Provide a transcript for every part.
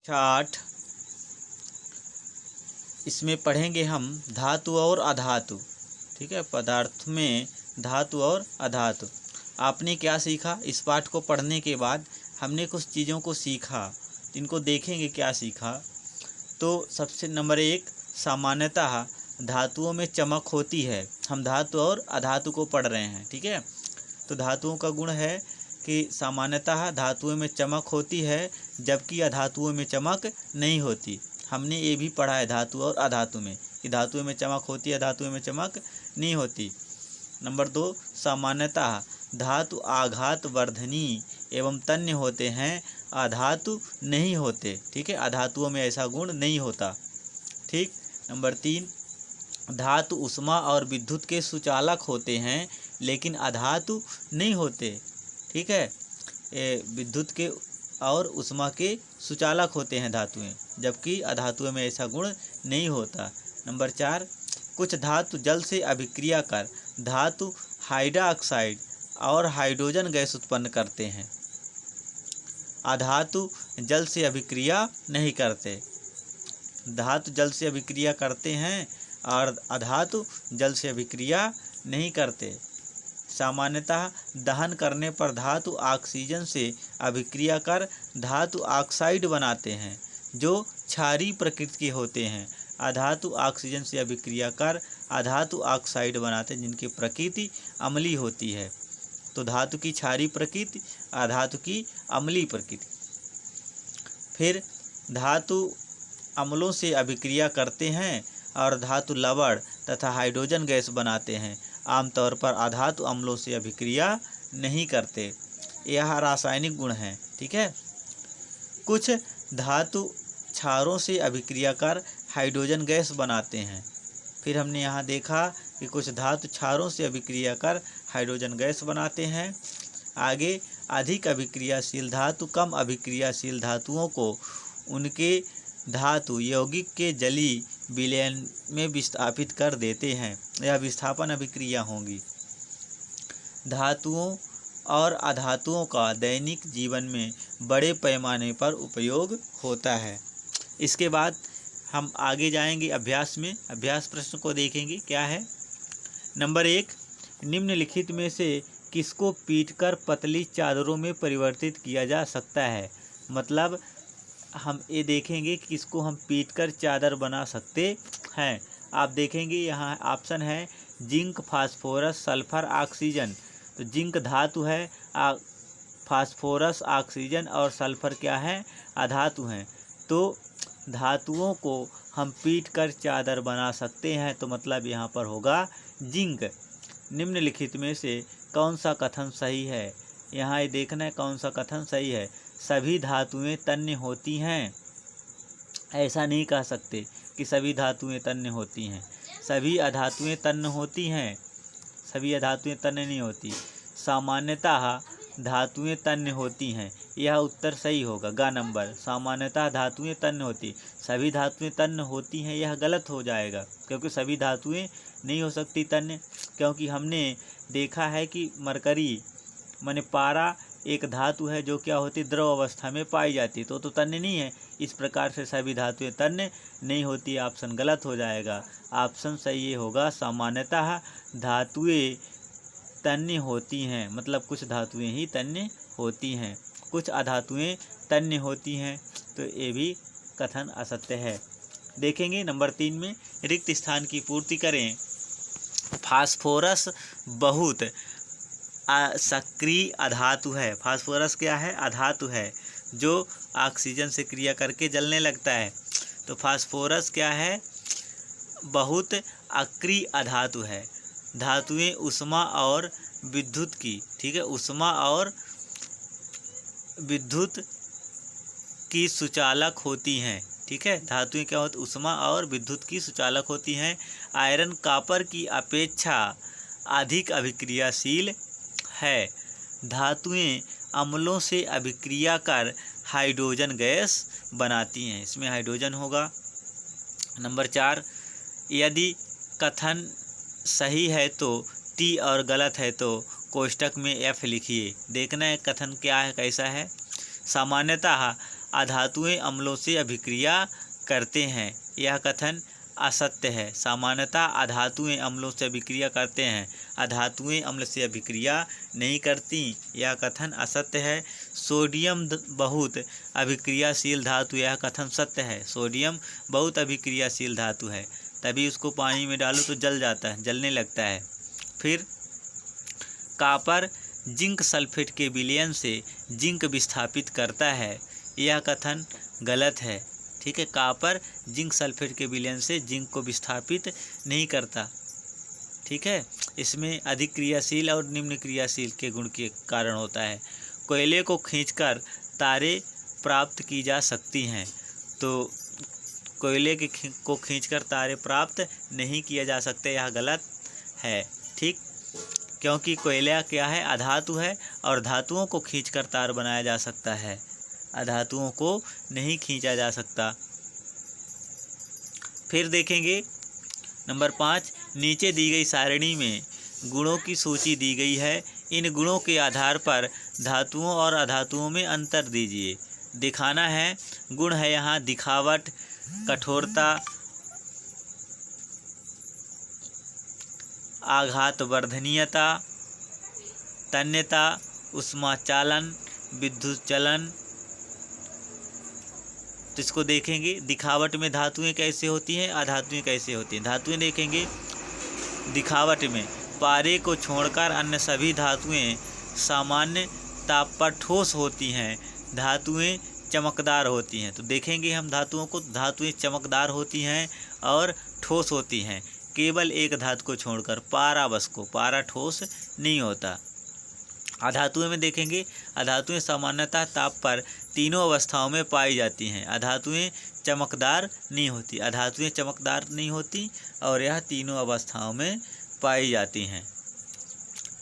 छाठ इसमें पढ़ेंगे हम धातु और अधातु। ठीक है, पदार्थ में धातु और अधातु। आपने क्या सीखा इस पाठ को पढ़ने के बाद? हमने कुछ चीज़ों को सीखा, इनको देखेंगे क्या सीखा। तो सबसे नंबर 1, सामान्यतः धातुओं में चमक होती है। हम धातु और अधातु को पढ़ रहे हैं। ठीक है, तो धातुओं का गुण है कि सामान्यतः धातुओं में चमक होती है जबकि अधातुओं में चमक नहीं होती। हमने ये भी पढ़ा है धातु और अधातु में कि धातुओं में चमक होती है, धातुओं में चमक नहीं होती। नंबर 2, सामान्यतः धातु आघात वर्धनी एवं तन्य होते हैं, अधातु नहीं होते। ठीक है, अधातुओं में ऐसा गुण नहीं होता। ठीक। नंबर 3, धातु उष्मा और विद्युत के सुचालक होते हैं लेकिन अधातु नहीं होते। ठीक है, विद्युत के और उष्मा के सुचालक होते हैं धातुएं, जबकि अधातुओं में ऐसा गुण नहीं होता। नंबर 4, कुछ धातु जल से अभिक्रिया कर धातु हाइड्रोक्साइड और हाइड्रोजन गैस उत्पन्न करते हैं, अधातु जल से अभिक्रिया नहीं करते। धातु जल से अभिक्रिया करते हैं और अधातु जल से अभिक्रिया नहीं करते। सामान्यतः दहन करने पर धातु ऑक्सीजन से अभिक्रिया कर धातु ऑक्साइड बनाते हैं जो क्षारीय प्रकृति के होते हैं, अधातु ऑक्सीजन से अभिक्रिया कर अधातु ऑक्साइड बनाते हैं जिनकी प्रकृति अम्लीय होती है। तो धातु की क्षारीय प्रकृति, अधातु की अम्लीय प्रकृति। फिर धातु अम्लों से अभिक्रिया करते हैं और धातु लवण तथा हाइड्रोजन गैस बनाते हैं। आमतौर पर अधातु अम्लों से अभिक्रिया नहीं करते। यह रासायनिक गुण है। ठीक है, कुछ धातु क्षारों से अभिक्रिया कर हाइड्रोजन गैस बनाते हैं। फिर हमने यहाँ देखा कि कुछ धातु क्षारों से अभिक्रिया कर हाइड्रोजन गैस बनाते हैं। आगे, अधिक अभिक्रियाशील धातु कम अभिक्रियाशील धातुओं को उनके धातु यौगिक के जलीय विलयन में विस्थापित कर देते हैं। यह विस्थापन अभिक्रिया होंगी। धातुओं और अधातुओं का दैनिक जीवन में बड़े पैमाने पर उपयोग होता है। इसके बाद हम आगे जाएंगे अभ्यास में। अभ्यास प्रश्न को देखेंगे क्या है। नंबर 1, निम्नलिखित में से किसको पीटकर पतली चादरों में परिवर्तित किया जा सकता है? मतलब हम ये देखेंगे कि किसको हम पीटकर चादर बना सकते हैं। आप देखेंगे यहाँ ऑप्शन है जिंक, फास्फोरस, सल्फर, ऑक्सीजन। तो जिंक धातु है, फास्फोरस ऑक्सीजन और सल्फर क्या है? अधातु हैं। तो धातुओं को हम पीटकर चादर बना सकते हैं, तो मतलब यहाँ पर होगा जिंक। निम्नलिखित में से कौन सा कथन सही है? यहाँ ये देखना है कौन सा कथन सही है। सभी धातुएं तन्य होती हैं, ऐसा नहीं कह सकते कि सभी धातुएं तन्य होती हैं। सभी अधातुएं तन्य होती हैं, सभी अधातुएं तन्य नहीं होती। सामान्यतः धातुएं तन्य होती हैं, यह उत्तर सही होगा। ग नंबर, सामान्यतः धातुएं तन्य होती, सभी धातुएं तन्य होती हैं, यह गलत हो जाएगा क्योंकि सभी धातुएं नहीं हो सकती तन्य। क्योंकि हमने देखा है कि मरकरी माने पारा एक धातु है जो क्या होती, द्रव अवस्था में पाई जाती है, तो तन्य नहीं है। इस प्रकार से सभी धातुएं तन्य नहीं होती। ऑप्शन गलत हो जाएगा। ऑप्शन सही ये होगा, सामान्यतः धातुएं तन्य होती हैं, मतलब कुछ धातुएं ही तन्य होती हैं, कुछ अधातुएं तन्य होती हैं। तो ये भी कथन असत्य है। देखेंगे नंबर 3 में, रिक्त स्थान की पूर्ति करें। फास्फोरस बहुत सक्रिय अधातु है। फास्फोरस क्या है? अधातु है जो ऑक्सीजन से क्रिया करके जलने लगता है। तो फास्फोरस क्या है? बहुत अक्रिय अधातु है। धातुएं उष्मा और विद्युत की, ठीक है, उष्मा और विद्युत की सुचालक होती हैं। ठीक है, धातुएं क्या होती? उष्मा और विद्युत की सुचालक होती हैं। आयरन कॉपर की अपेक्षा अधिक अभिक्रियाशील है। धातुएं अम्लों से अभिक्रिया कर हाइड्रोजन गैस बनाती हैं, इसमें हाइड्रोजन होगा। नंबर 4, यदि कथन सही है तो टी और गलत है तो कोष्टक में एफ लिखिए। देखना है कथन क्या है, कैसा है। सामान्यतः अधातुएं अम्लों से अभिक्रिया करते हैं, यह कथन असत्य है। सामान्यतः अधातुएं अम्लों से अभिक्रिया करते हैं, अधातुएं अम्ल से अभिक्रिया नहीं करती, यह कथन असत्य है। सोडियम बहुत अभिक्रियाशील धातु, यह कथन सत्य है। सोडियम बहुत अभिक्रियाशील धातु है, तभी उसको पानी में डालो तो जल जाता है, जलने लगता है। फिर कॉपर जिंक सल्फेट के विलयन से जिंक विस्थापित करता है, यह कथन गलत है। ठीक है, कॉपर जिंक सल्फेट के विलयन से जिंक को विस्थापित नहीं करता। ठीक है, इसमें अधिक क्रियाशील और निम्न क्रियाशील के गुण के कारण होता है। कोयले को खींचकर तारे प्राप्त की जा सकती हैं, तो कोयले को खींचकर तारे प्राप्त नहीं किया जा सकते, यह गलत है। ठीक, क्योंकि कोयला क्या है, अधातु है, और धातुओं को खींचकर तार बनाया जा सकता है, अधातुओं को नहीं खींचा जा सकता। फिर देखेंगे नंबर 5, नीचे दी गई सारणी में गुणों की सूची दी गई है, इन गुणों के आधार पर धातुओं और अधातुओं में अंतर दीजिए। दिखाना है, गुण है यहाँ दिखावट, कठोरता, आघातवर्धनीयता, तन्यता, ऊष्माचालन, विद्युत चलन। तो इसको देखेंगे, दिखावट में धातुएं कैसे होती हैं, अधातुएं कैसे होती हैं। धातुएं देखेंगे, दिखावट में पारे को छोड़कर अन्य सभी धातुएं सामान्य ताप पर ठोस होती हैं, धातुएं चमकदार होती हैं। तो देखेंगे हम धातुओं को, धातुएं चमकदार होती हैं और ठोस होती हैं, केवल एक धातु को छोड़कर, पारा बस को, पारा ठोस नहीं होता। अधातुएं में देखेंगे, अधातुएं सामान्यतः ताप पर तीनों अवस्थाओं में पाई जाती हैं, अधातुएं चमकदार नहीं होती, अधातुएं चमकदार नहीं होती और यह तीनों अवस्थाओं में पाई जाती हैं।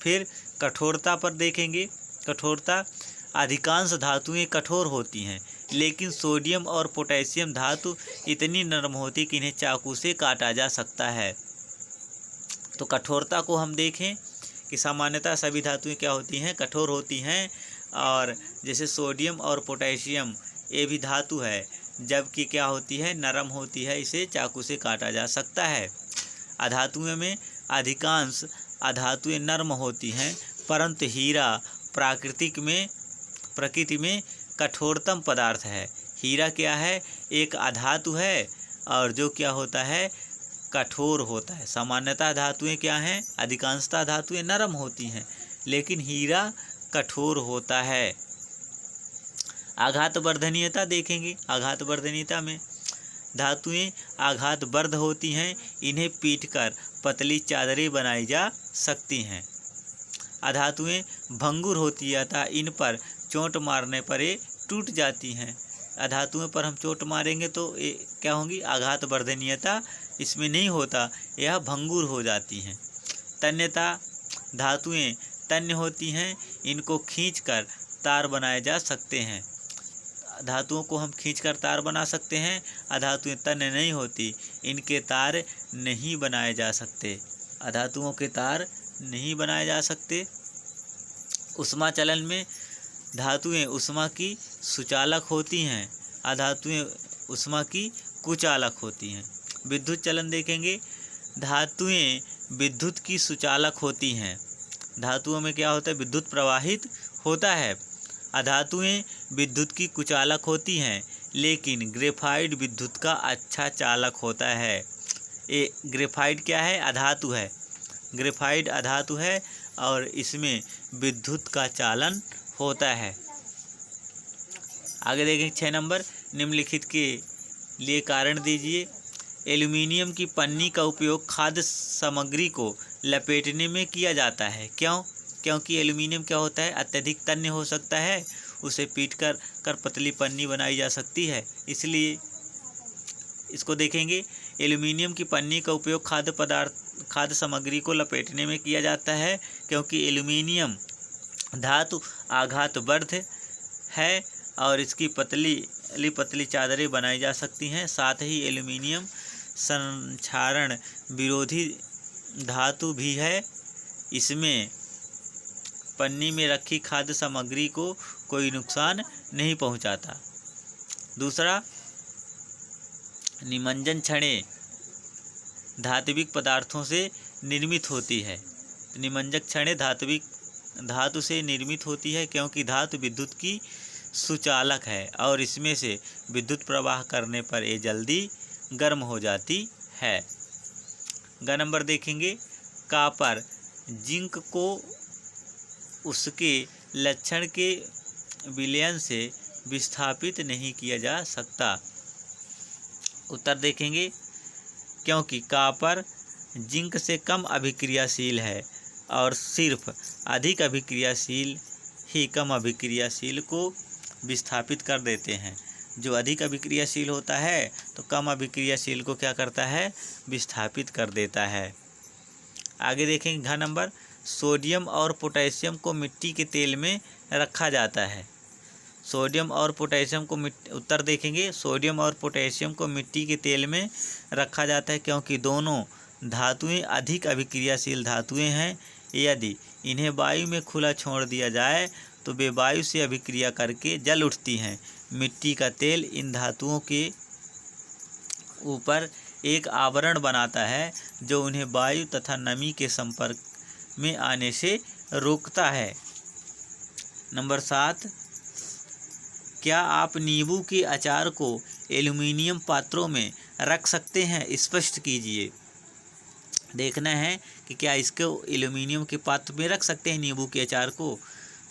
फिर कठोरता पर देखेंगे, कठोरता, अधिकांश धातुएं कठोर होती हैं, लेकिन सोडियम और पोटेशियम धातु इतनी नरम होती कि इन्हें चाकू से काटा जा सकता है। तो कठोरता को हम देखें कि सामान्यतः सभी धातुएं क्या होती हैं, कठोर होती हैं, और जैसे सोडियम और पोटेशियम ये भी धातु है, जबकि क्या होती है, नरम होती है, इसे चाकू से काटा जा सकता है। अधातुओं में अधिकांश अधातुएं नर्म होती हैं, परंतु हीरा प्रकृति में कठोरतम पदार्थ है। हीरा क्या है, एक अधातु है और जो क्या होता है, कठोर होता है। सामान्यतः धातुएं क्या हैं, अधिकांशतः धातुएं नरम होती हैं, लेकिन हीरा कठोर होता है। आघातवर्धनीयता देखेंगे, आघातवर्धनीयता में धातुएं आघातवर्ध होती हैं, इन्हें पीटकर पतली चादरें बनाई जा सकती हैं। अधातुएं भंगुर होती है अतः इन पर चोट मारने पर ये टूट जाती हैं। अधातुओं पर हम चोट मारेंगे तो ये क्या होंगी, आघातवर्धनीयता इसमें नहीं होता, यह भंगुर हो जाती हैं। तन्यता, धातुएं तन्य होती हैं, इनको खींचकर तार बनाए जा सकते हैं। धातुओं को हम खींचकर तार बना सकते हैं, अधातुएं तन्य नहीं होती, इनके तार नहीं बनाए जा सकते, अधातुओं के तार नहीं बनाए जा सकते। ऊष्मा चलन में धातुएं ऊष्मा की सुचालक होती हैं, अधातुएं ऊष्मा की कुचालक होती हैं। विद्युत चलन देखेंगे, धातुएं विद्युत की सुचालक होती हैं, धातुओं में क्या होता है, विद्युत प्रवाहित होता है। अधातुएं विद्युत की कुचालक होती हैं, लेकिन ग्रेफाइट विद्युत का अच्छा चालक होता है। ये ग्रेफाइट क्या है, अधातु है, ग्रेफाइट अधातु है और इसमें विद्युत का चालन होता है। आगे देखें 6 नंबर, निम्नलिखित के लिए कारण दीजिए। एल्युमिनियम की पन्नी का उपयोग खाद्य सामग्री को लपेटने में किया जाता है, क्यों? क्योंकि एल्युमिनियम क्या होता है, अत्यधिक तन्य हो सकता है, उसे पीट कर पतली पन्नी बनाई जा सकती है, इसलिए इसको देखेंगे। एल्युमिनियम की पन्नी का उपयोग खाद्य सामग्री को लपेटने में किया जाता है, क्योंकि एल्युमिनियम धातु आघातवर्ध है और इसकी पतली चादरें बनाई जा सकती हैं। साथ ही एल्युमिनियम संक्षारण विरोधी धातु भी है, इसमें पन्नी में रखी खाद्य सामग्री को कोई नुकसान नहीं पहुंचाता। दूसरा, निमज्जन छड़ें धात्विक पदार्थों से निर्मित होती है। निमज्जक छड़ें धातु से निर्मित होती है क्योंकि धातु विद्युत की सुचालक है और इसमें से विद्युत प्रवाह करने पर ये जल्दी गर्म हो जाती है। ग नंबर देखेंगे, कॉपर जिंक को उसके लक्षण के विलयन से विस्थापित नहीं किया जा सकता। उत्तर देखेंगे, क्योंकि कॉपर जिंक से कम अभिक्रियाशील है और सिर्फ अधिक अभिक्रियाशील ही कम अभिक्रियाशील को विस्थापित कर देते हैं। जो अधिक अभिक्रियाशील होता है तो कम अभिक्रियाशील को क्या करता है, विस्थापित कर देता है। आगे देखेंगे घ नंबर, सोडियम और पोटेशियम को मिट्टी के तेल में रखा जाता है। सोडियम और पोटेशियम को उत्तर देखेंगे, सोडियम और पोटेशियम को मिट्टी के तेल में रखा जाता है क्योंकि दोनों धातुएं अधिक अभिक्रियाशील धातुएं हैं। यदि इन्हें वायु में खुला छोड़ दिया जाए तो वे वायु से अभिक्रिया करके जल उठती हैं। मिट्टी का तेल इन धातुओं के ऊपर एक आवरण बनाता है जो उन्हें वायु तथा नमी के संपर्क में आने से रोकता है। नंबर 7, क्या आप नींबू के अचार को एल्युमिनियम पात्रों में रख सकते हैं? स्पष्ट कीजिए। देखना है कि क्या इसको एल्युमिनियम के पात्र में रख सकते हैं नींबू के अचार को।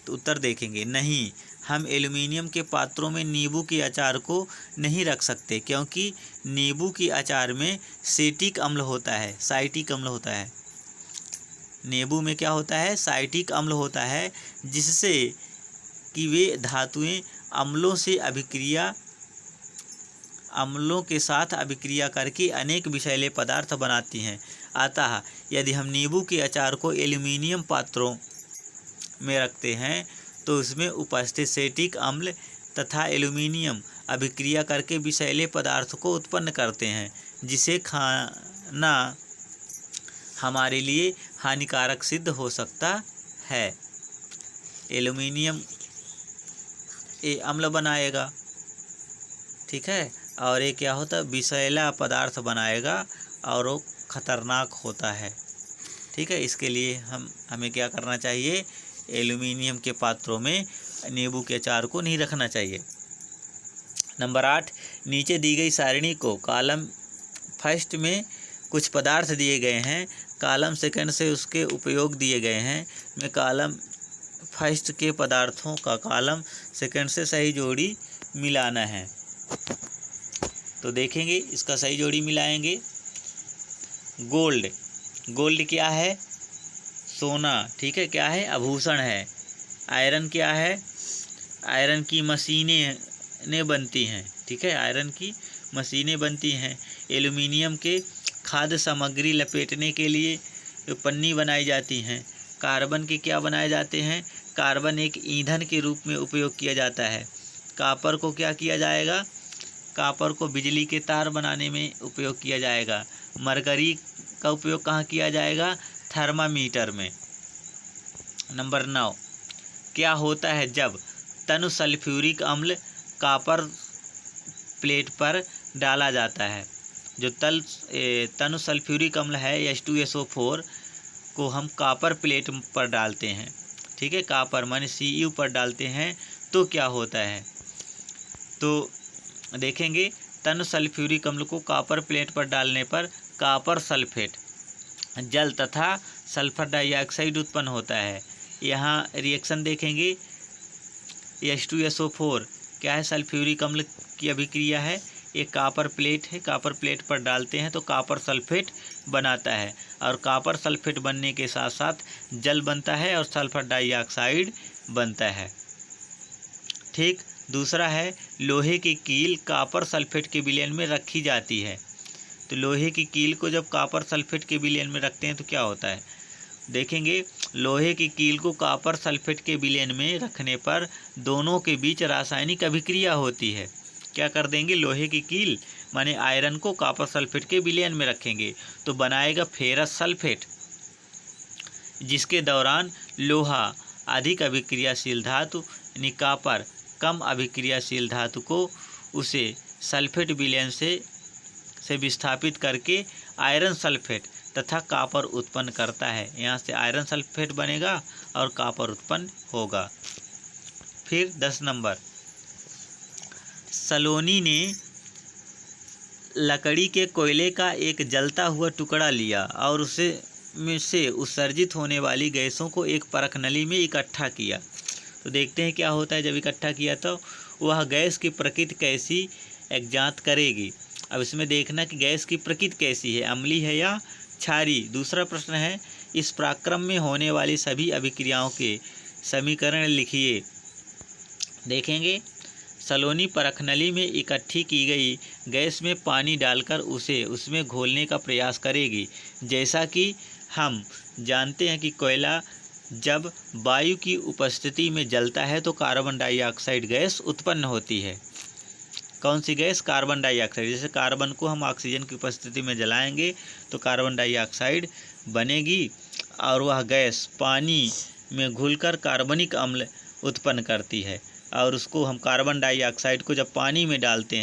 तो उत्तर देखेंगे, नहीं, हम एल्युमिनियम के पात्रों में नींबू के अचार को नहीं रख सकते क्योंकि नींबू के अचार में सेटिक अम्ल होता है, साइटिक अम्ल होता है। नींबू में क्या होता है, साइटिक अम्ल होता है, जिससे कि वे धातुएं अम्लों के साथ अभिक्रिया करके अनेक विषैले पदार्थ बनाती हैं। अतः यदि हम नींबू के अचार को एल्युमिनियम पात्रों में रखते हैं तो उसमें उपस्थित सेटिक अम्ल तथा एल्युमिनियम अभिक्रिया करके विषैले पदार्थ को उत्पन्न करते हैं, जिसे खाना हमारे लिए हानिकारक सिद्ध हो सकता है। एल्युमिनियम ये अम्ल बनाएगा, ठीक है, और ये क्या होता है, विषैला पदार्थ बनाएगा और वो खतरनाक होता है। ठीक है, इसके लिए हमें क्या करना चाहिए, एल्युमिनियम के पात्रों में नींबू के अचार को नहीं रखना चाहिए। नंबर 8, नीचे दी गई सारणी को कॉलम फर्स्ट में कुछ पदार्थ दिए गए हैं, कॉलम सेकंड से उसके उपयोग दिए गए हैं। में कॉलम फर्स्ट के पदार्थों का कॉलम सेकंड से सही जोड़ी मिलाना है। तो देखेंगे, इसका सही जोड़ी मिलाएंगे। गोल्ड, गोल्ड क्या है, सोना, ठीक है, क्या है, आभूषण है। आयरन क्या है, आयरन की मशीनें बनती हैं, ठीक है, आयरन की मशीनें बनती हैं। एल्युमिनियम के खाद्य सामग्री लपेटने के लिए पन्नी बनाई जाती हैं। कार्बन के क्या बनाए जाते हैं, कार्बन एक ईंधन के रूप में उपयोग किया जाता है। कॉपर को क्या किया जाएगा, कॉपर को बिजली के तार बनाने में उपयोग किया जाएगा। मरकरी का उपयोग कहाँ किया जाएगा, थर्मामीटर में। नंबर 9, क्या होता है जब तनु सल्फ्यूरिक अम्ल कॉपर प्लेट पर डाला जाता है। जो तनु सल्फ्यूरिक अम्ल है H2SO4 को हम कॉपर प्लेट पर डालते हैं, ठीक है, कॉपर माने Cu पर डालते हैं तो क्या होता है। तो देखेंगे, तनु सल्फ्यूरिक अम्ल को कॉपर प्लेट पर डालने पर कॉपर सल्फेट जल तथा सल्फर डाइऑक्साइड उत्पन्न होता है। यहाँ रिएक्शन देखेंगे, H2SO4 क्या है, सल्फ्यूरिक अम्ल की अभिक्रिया है। एक कॉपर प्लेट है, कॉपर प्लेट पर डालते हैं तो कॉपर सल्फेट बनाता है और कॉपर सल्फेट बनने के साथ साथ जल बनता है और सल्फर डाइऑक्साइड बनता है। ठीक, दूसरा है लोहे की कील कॉपर सल्फेट के विलयन में रखी जाती है। तो लोहे की कील को जब कॉपर सल्फेट के विलयन में रखते हैं तो क्या होता है, देखेंगे, लोहे की कील को कॉपर सल्फेट के विलयन में रखने पर दोनों के बीच रासायनिक अभिक्रिया होती है। क्या कर देंगे, लोहे की कील माने आयरन को कॉपर सल्फेट के विलयन में रखेंगे तो बनाएगा फेरस सल्फेट, जिसके दौरान लोहा अधिक अभिक्रियाशील धातु यानी कॉपर कम अभिक्रियाशील धातु को उसे सल्फेट विलयन से विस्थापित करके आयरन सल्फेट तथा कॉपर उत्पन्न करता है। यहाँ से आयरन सल्फेट बनेगा और कॉपर उत्पन्न होगा। फिर 10 नंबर, सलोनी ने लकड़ी के कोयले का एक जलता हुआ टुकड़ा लिया और उसे में से उत्सर्जित होने वाली गैसों को एक परख नली में इकट्ठा किया। तो देखते हैं क्या होता है जब इकट्ठा किया तो वह गैस की प्रकृति कैसी ज्ञात करेगी। अब इसमें देखना कि गैस की प्रकृति कैसी है, अम्लीय है या क्षारीय। दूसरा प्रश्न है, इस पराक्रम में होने वाली सभी अभिक्रियाओं के समीकरण लिखिए। देखेंगे, सलोनी परखनली में इकट्ठी की गई गैस में पानी डालकर उसे उसमें घोलने का प्रयास करेगी। जैसा कि हम जानते हैं कि कोयला जब वायु की उपस्थिति में जलता है तो कार्बन डाइऑक्साइड गैस उत्पन्न होती है। कौन सी गैस? Carbon dioxide. जैसे कार्बन को हम ऑक्सीजन की उपस्थिति में जलाएंगे तो कार्बन डाइऑक्साइड बनेगी और वह गैस पानी में घुलकर कार्बनिक अम्ल उत्पन्न करती है। और उसको हम कार्बन डाइऑक्साइड को जब पानी में डालते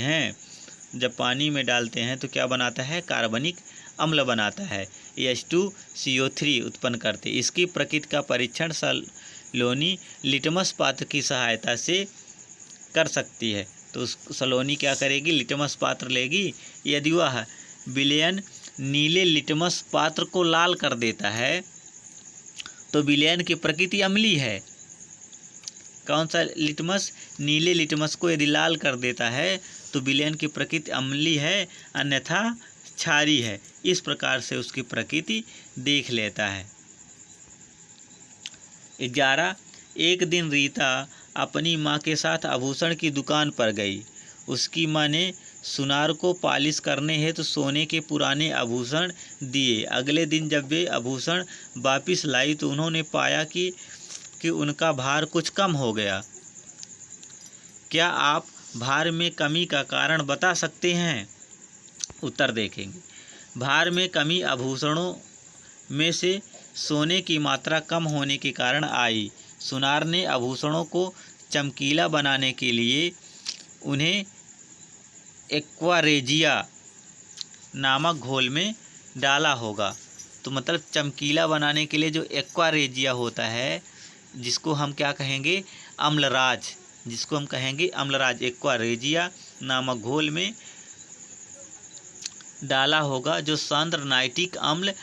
हैं तो क्या बनाता है? कार्बनिक अम्ल बनाता है, H2CO3 उत्पन्न करते। इसकी प्रकृति का परीक्षण सलोनी लिटमस पात्र की सहायता से कर सकती है। तो सलोनी क्या करेगी? लिटमस पात्र लेगी। यदि वह विलयन नीले लिटमस पात्र को लाल कर देता है तो विलयन की प्रकृति अम्लीय है। कौन सा लिटमस? नीले लिटमस को यदि लाल कर देता है तो विलयन की प्रकृति अम्लीय है, अन्यथा क्षारीय है। इस प्रकार से उसकी प्रकृति देख लेता है। 11, एक दिन रीता अपनी माँ के साथ आभूषण की दुकान पर गई। उसकी माँ ने सुनार को पालिश करने हेतु सोने के पुराने आभूषण दिए। अगले दिन जब वे आभूषण वापस लाई तो उन्होंने पाया कि उनका भार कुछ कम हो गया। क्या आप भार में कमी का कारण बता सकते हैं? उत्तर देखेंगे। भार में कमी आभूषणों में से सोने की मात्रा कम होने के कारण आई। सुनार ने आभूषणों को चमकीला बनाने के लिए उन्हें एक्वारेजिया नामक घोल में डाला होगा। तो मतलब चमकीला बनाने के लिए जो एक्वारेजिया होता है, जिसको हम क्या कहेंगे? अम्लराज। जिसको हम कहेंगे अम्लराज, एक्वारेजिया नामक घोल में डाला होगा, जो सांद्र नाइट्रिक अम्ल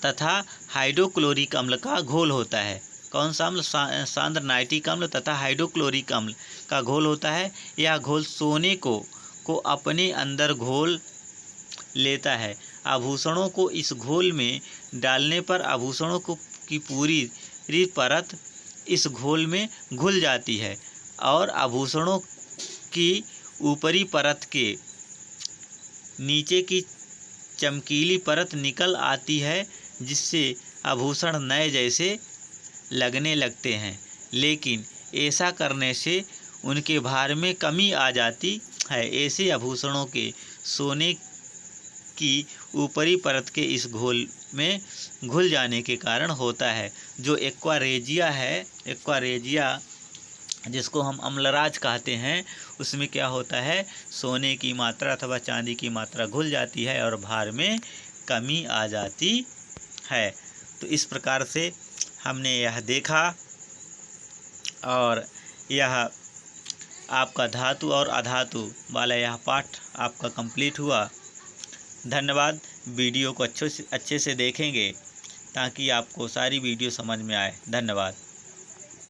तथा हाइड्रोक्लोरिक अम्ल का घोल होता है। कौन सा अम्ल? सांद्र नाइट्रिक अम्ल तथा हाइड्रोक्लोरिक अम्ल का घोल होता है। यह घोल सोने को अपने अंदर घोल लेता है। आभूषणों को इस घोल में डालने पर आभूषणों की पूरी परत इस घोल में घुल जाती है और आभूषणों की ऊपरी परत के नीचे की चमकीली परत निकल आती है, जिससे आभूषण नए जैसे लगने लगते हैं। लेकिन ऐसा करने से उनके भार में कमी आ जाती है। ऐसे आभूषणों के सोने की ऊपरी परत के इस घोल में घुल जाने के कारण होता है। जो एक्वारेजिया है, एक्वारेजिया जिसको हम अम्लराज कहते हैं, उसमें क्या होता है? सोने की मात्रा अथवा चांदी की मात्रा घुल जाती है और भार में कमी आ जाती है। तो इस प्रकार से हमने यह देखा और यह आपका धातु और अधातु वाला यह पाठ आपका कंप्लीट हुआ। धन्यवाद। वीडियो को अच्छे से देखेंगे ताकि आपको सारी वीडियो समझ में आए। धन्यवाद।